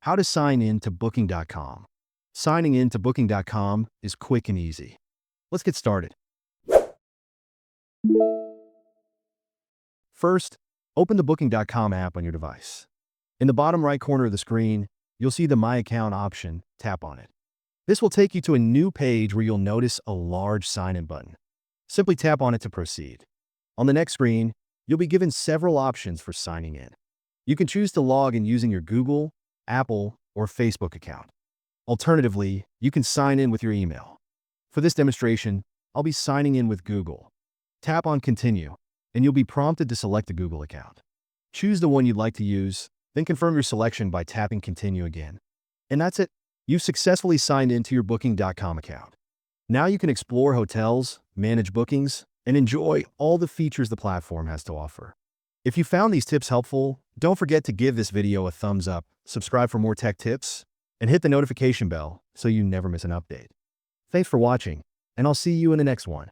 How to sign in to Booking.com. Signing in to Booking.com is quick and easy. Let's get started. First, open the Booking.com app on your device. In the bottom right corner of the screen, you'll see the My Account option. Tap on it. This will take you to a new page where you'll notice a large sign-in button. Simply tap on it to proceed. On the next screen, you'll be given several options for signing in. You can choose to log in using your Google, Apple, or Facebook account. Alternatively, you can sign in with your email. For this demonstration, I'll be signing in with Google. Tap on Continue, and you'll be prompted to select a Google account. Choose the one you'd like to use, then confirm your selection by tapping Continue again. And that's it. You've successfully signed into your Booking.com account. Now you can explore hotels, manage bookings, and enjoy all the features the platform has to offer. If you found these tips helpful, don't forget to give this video a thumbs up, subscribe for more tech tips, and hit the notification bell so you never miss an update. Thanks for watching, and I'll see you in the next one.